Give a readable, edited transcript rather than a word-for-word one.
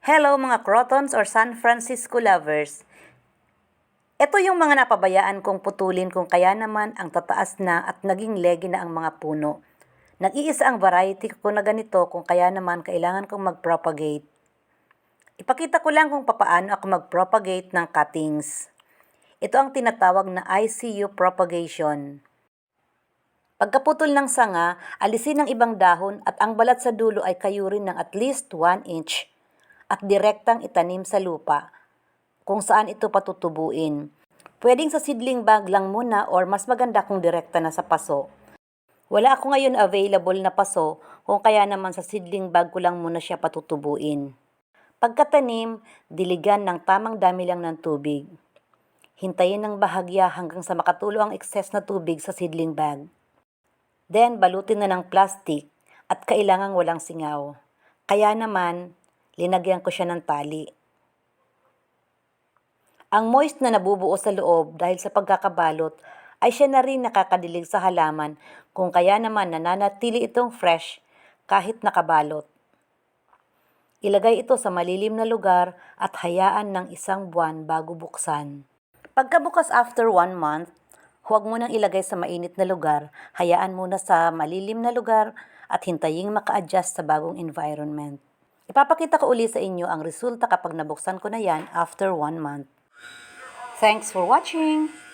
Hello mga Crotons or San Francisco lovers. Ito yung mga napabayaan kong putulin kung kaya naman ang tataas na at naging legi na ang mga puno. Nag-iisa ang variety ko na ganito kung kaya naman kailangan kong mag-propagate. Ipakita ko lang kung papaano ako mag-propagate ng cuttings. Ito ang tinatawag na ICU propagation. Pagkaputol ng sanga, alisin ang ibang dahon at ang balat sa dulo ay kayurin ng at least 1 inch at direktang itanim sa lupa kung saan ito patutubuin. Pwedeng sa seedling bag lang muna or mas maganda kung direkta na sa paso. Wala ako ngayon available na paso kung kaya naman sa seedling bag ko lang muna siya patutubuin. Pagkatanim, diligan ng tamang dami lang ng tubig. Hintayin ng bahagya hanggang sa makatulo ang excess na tubig sa seedling bag. Then, balutin na ng plastic at kailangang walang singaw. Kaya naman, linagyan ko siya ng tali. Ang moist na nabubuo sa loob dahil sa pagkakabalot ay siya na rin nakakadilig sa halaman kung kaya naman nananatili itong fresh kahit nakabalot. Ilagay ito sa malilim na lugar at hayaan ng 1 buwan bago buksan. Pagkabukas after 1 month, huwag mo nang ilagay sa mainit na lugar, hayaan muna sa malilim na lugar at hintaying maka-adjust sa bagong environment. Ipapakita ko uli sa inyo ang resulta kapag nabuksan ko na yan after 1 month. Thanks for watching!